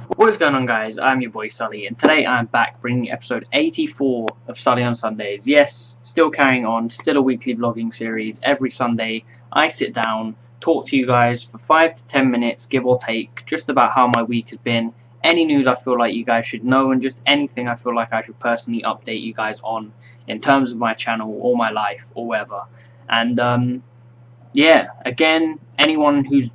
What's going on, guys? I'm your boy SuLLy, and today I'm back bringing episode 84 of SuLLy on Sundays. Yes, still carrying on, still a weekly vlogging series. Every Sunday I sit down, talk to you guys for 5 to 10 minutes, give or take, just about how my week has been, any news I feel like you guys should know, and just anything I feel like I should personally update you guys on in terms of my channel or my life or whatever. And yeah, again, anyone who's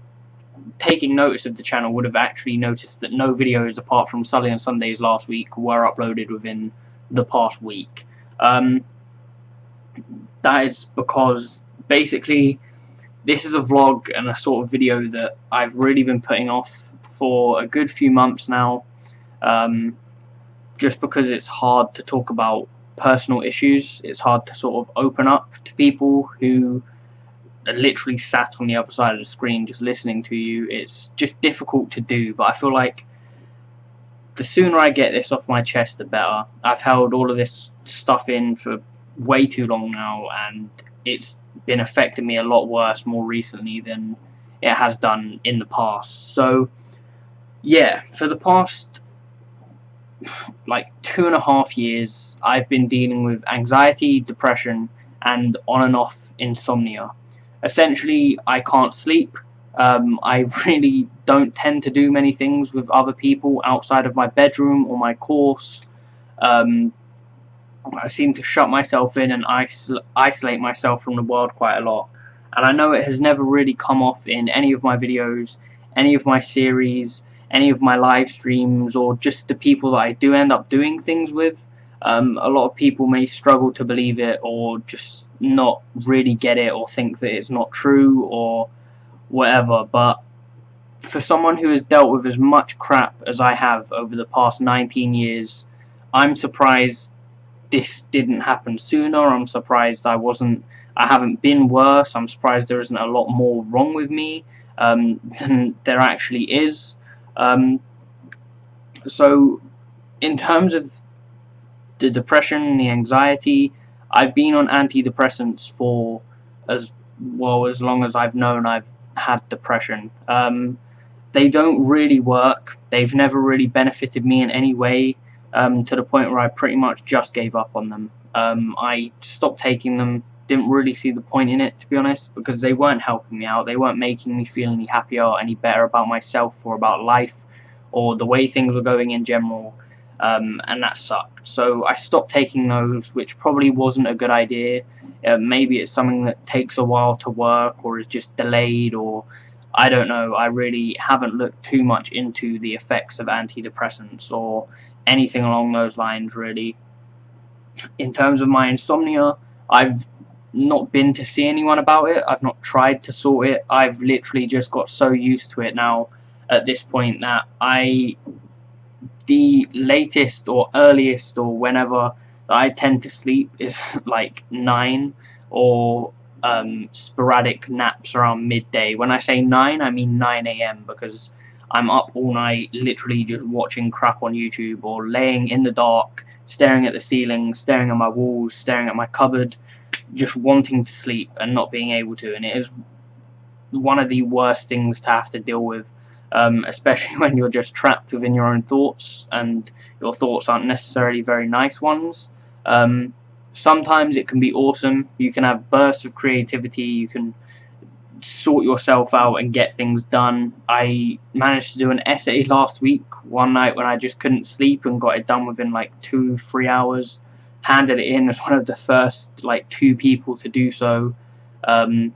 taking notice of the channel would have actually noticed that no videos apart from SuLLy on Sundays last week were uploaded within the past week. That is because basically this is a vlog and a sort of video that I've really been putting off for a good few months now, just because it's hard to talk about personal issues. It's hard to sort of open up to people who are literally sat on the other side of the screen just listening to you. It's just difficult to do, but I feel like the sooner I get this off my chest, the better. I've held all of this stuff in for way too long now, and it's been affecting me a lot worse more recently than it has done in the past. So yeah, for the past like 2.5 years I've been dealing with anxiety, depression, and on and off insomnia. Essentially, I can't sleep. I really don't tend to do many things with other people outside of my bedroom or my course. I seem to shut myself in and isolate myself from the world quite a lot. And I know it has never really come off in any of my videos, any of my series, any of my live streams, or just the people that I do end up doing things with. A lot of people may struggle to believe it, or just not really get it, or think that it's not true or whatever, but for someone who has dealt with as much crap as I have over the past 19 years, I'm surprised this didn't happen sooner. I'm surprised I haven't been worse. I'm surprised there isn't a lot more wrong with me than there actually is. So in terms of the depression, the anxiety, I've been on antidepressants for as long as I've known I've had depression. They don't really work. They've never really benefited me in any way, to the point where I pretty much just gave up on them. I stopped taking them, didn't really see the point in it, to be honest, because they weren't helping me out. They weren't making me feel any happier or any better about myself or about life or the way things were going in general. And that sucked. So I stopped taking those, which probably wasn't a good idea. Maybe it's something that takes a while to work, or is just delayed, or I don't know. I really haven't looked too much into the effects of antidepressants or anything along those lines, really. In terms of my insomnia, I've not been to see anyone about it. I've not tried to sort it. I've literally just got so used to it now at this point that the latest or earliest or whenever I tend to sleep is like 9, or sporadic naps around midday. When I say 9, I mean 9 AM, because I'm up all night literally just watching crap on YouTube, or laying in the dark staring at the ceiling, staring at my walls, staring at my cupboard, just wanting to sleep and not being able to. And it is one of the worst things to have to deal with. Especially when you're just trapped within your own thoughts, and your thoughts aren't necessarily very nice ones. Sometimes it can be awesome. You can have bursts of creativity. You can sort yourself out and get things done. I managed to do an essay last week, one night when I just couldn't sleep, and got it done within like 2-3 hours. Handed it in as one of the first like 2 people to do so. But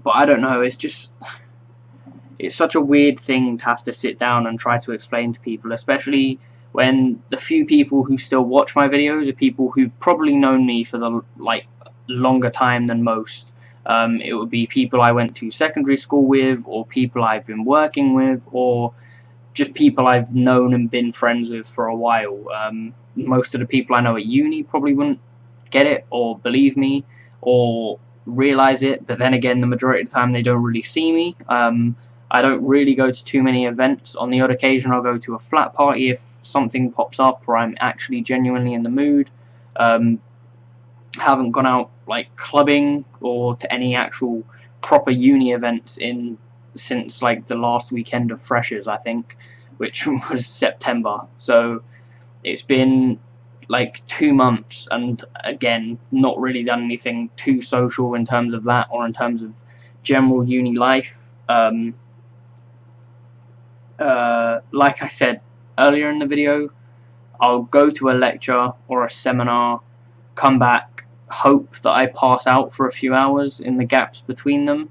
I don't know. It's such a weird thing to have to sit down and try to explain to people, especially when the few people who still watch my videos are people who've probably known me for the longer time than most. It would be people I went to secondary school with, or people I've been working with, or just people I've known and been friends with for a while. Most of the people I know at uni probably wouldn't get it or believe me or realize it, but then again, the majority of the time they don't really see me. I don't really go to too many events. On the odd occasion I'll go to a flat party if something pops up or I'm actually genuinely in the mood. Haven't gone out like clubbing or to any actual proper uni events since like the last weekend of freshers, I think. which was September. So it's been like 2 months, and again, not really done anything too social in terms of that, or in terms of general uni life. Like I said earlier in the video, I'll go to a lecture or a seminar, come back, hope that I pass out for a few hours in the gaps between them.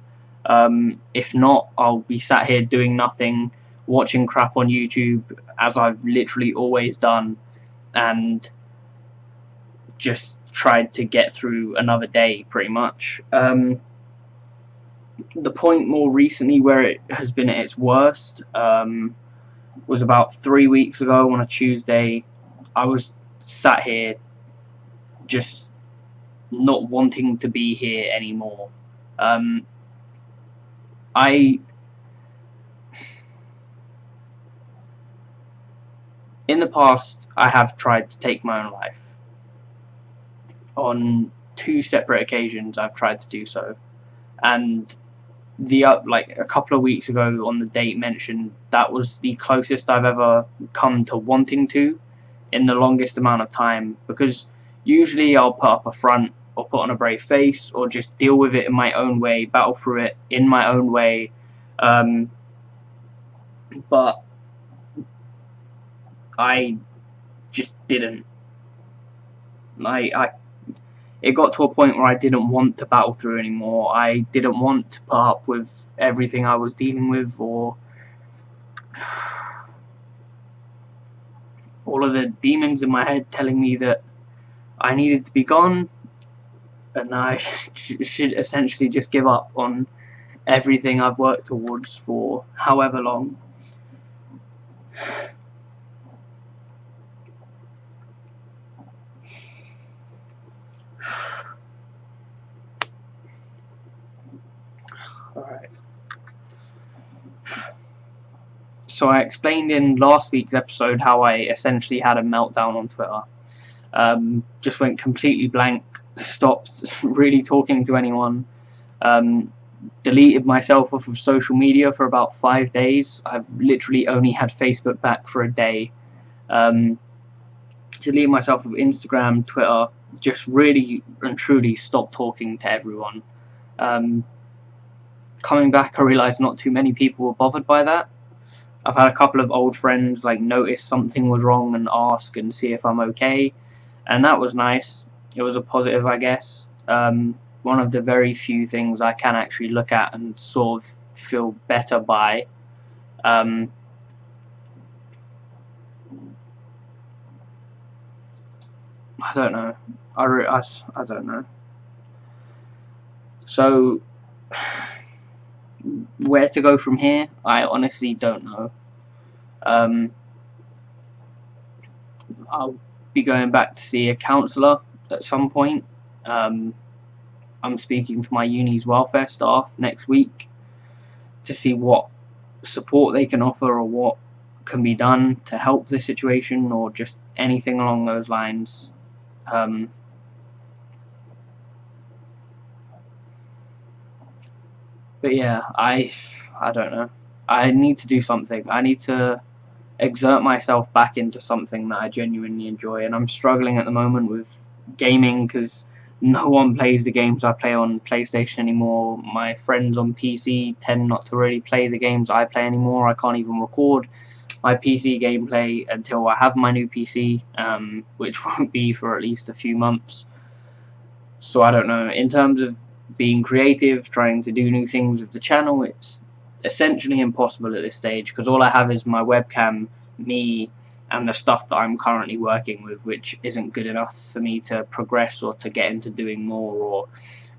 If not, I'll be sat here doing nothing, watching crap on YouTube, as I've literally always done, and just tried to get through another day, pretty much. The point more recently where it has been at its worst was about 3 weeks ago on a Tuesday. I was sat here just not wanting to be here anymore. In the past, I have tried to take my own life. On 2 separate occasions, I've tried to do so, and like a couple of weeks ago, on the date mentioned, that was the closest I've ever come to wanting to in the longest amount of time, because usually I'll put up a front or put on a brave face or just deal with it in my own way, battle through it in my own way, but I just didn't. It got to a point where I didn't want to battle through anymore. I didn't want to put up with everything I was dealing with, or all of the demons in my head telling me that I needed to be gone, and I should essentially just give up on everything I've worked towards for however long. Alright. So I explained in last week's episode how I essentially had a meltdown on Twitter. Just went completely blank, stopped really talking to anyone, deleted myself off of social media for about 5 days. I've literally only had Facebook back for a day. Deleted myself off Instagram, Twitter, just really and truly stopped talking to everyone. Coming back, I realised not too many people were bothered by that. I've had a couple of old friends like notice something was wrong and ask and see if I'm okay, and that was nice. It was a positive, I guess. One of the very few things I can actually look at and sort of feel better by. I don't know. I don't know. So where to go from here, I honestly don't know. I'll be going back to see a counsellor at some point. I'm speaking to my uni's welfare staff next week to see what support they can offer or what can be done to help the situation, or just anything along those lines. But yeah, I don't know. I need to do something. I need to exert myself back into something that I genuinely enjoy, and I'm struggling at the moment with gaming because no one plays the games I play on PlayStation anymore. My friends on PC tend not to really play the games I play anymore. I can't even record my PC gameplay until I have my new PC, which won't be for at least a few months. So I don't know. In terms of being creative, trying to do new things with the channel, it's essentially impossible at this stage, because all I have is my webcam, me, and the stuff that I'm currently working with, which isn't good enough for me to progress or to get into doing more, or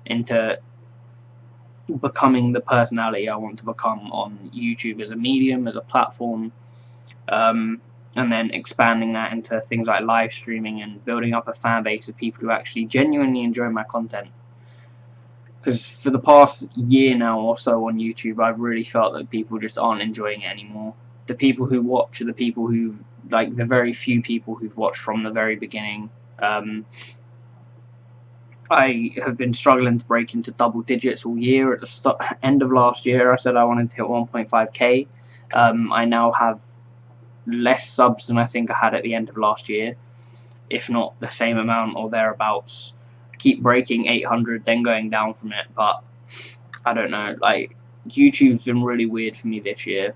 into becoming the personality I want to become on YouTube as a medium, as a platform, and then expanding that into things like live streaming and building up a fan base of people who actually genuinely enjoy my content. Because for the past year now or so on YouTube, I've really felt that people just aren't enjoying it anymore. The people who watch are the people who've, like, the very few people who've watched from the very beginning. I have been struggling to break into double digits all year. At the end of last year, I said I wanted to hit 1.5k. I now have less subs than I think I had at the end of last year, if not the same amount or thereabouts. I keep breaking 800, then going down from it, but I don't know, like, YouTube's been really weird for me this year.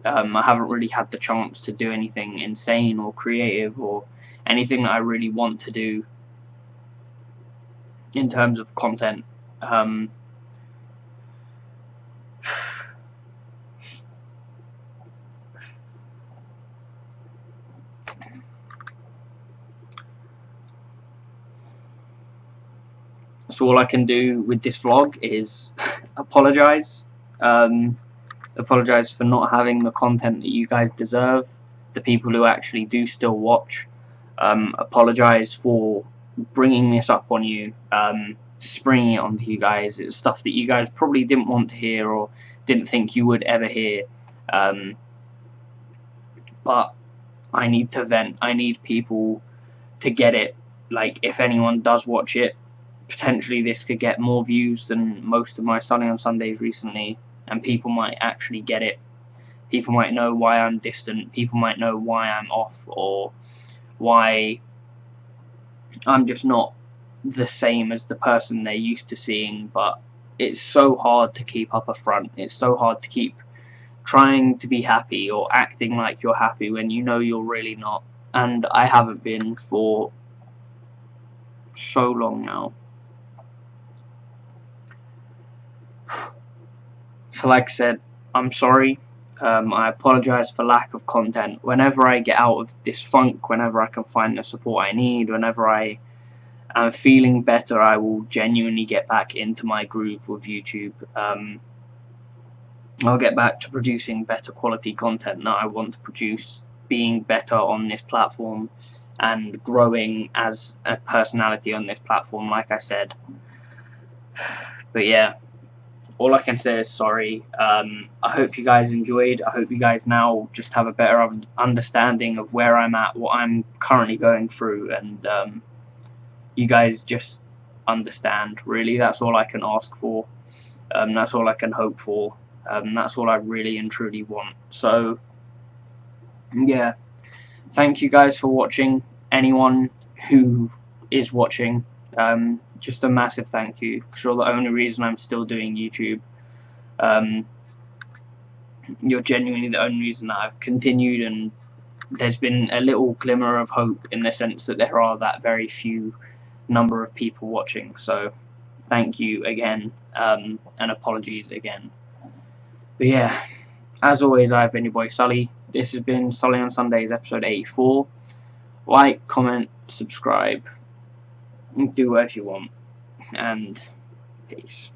I haven't really had the chance to do anything insane or creative or anything that I really want to do in terms of content. So all I can do with this vlog is apologize. Apologize for not having the content that you guys deserve, the people who actually do still watch. Apologize for bringing this up on you, springing it onto you guys. It's stuff that you guys probably didn't want to hear or didn't think you would ever hear. But I need to vent. I need people to get it. Like, if anyone does watch it, potentially this could get more views than most of my SuLLy on Sundays recently, and people might actually get it. People might know why I'm distant. People might know why I'm off, or why I'm just not the same as the person they're used to seeing. But it's so hard to keep up a front. It's so hard to keep trying to be happy or acting like you're happy when you know you're really not. And I haven't been for so long now. So like I said, I'm sorry. I apologize for lack of content. Whenever I get out of this funk, whenever I can find the support I need, whenever I am feeling better, I will genuinely get back into my groove with YouTube. I'll get back to producing better quality content that I want to produce, being better on this platform, and growing as a personality on this platform, like I said. But yeah, all I can say is sorry. I hope you guys enjoyed. I hope you guys now just have a better understanding of where I'm at, what I'm currently going through, and you guys just understand. Really, that's all I can ask for. That's all I can hope for. That's all I really and truly want. So yeah, thank you guys for watching. Anyone who is watching, just a massive thank you, because you're the only reason I'm still doing YouTube. You're genuinely the only reason that I've continued, and there's been a little glimmer of hope in the sense that there are that very few number of people watching. So thank you again, and apologies again. But yeah, as always, I've been your boy SuLLy. This has been SuLLy on Sundays, episode 84. Like, comment, subscribe, do whatever you want, and peace.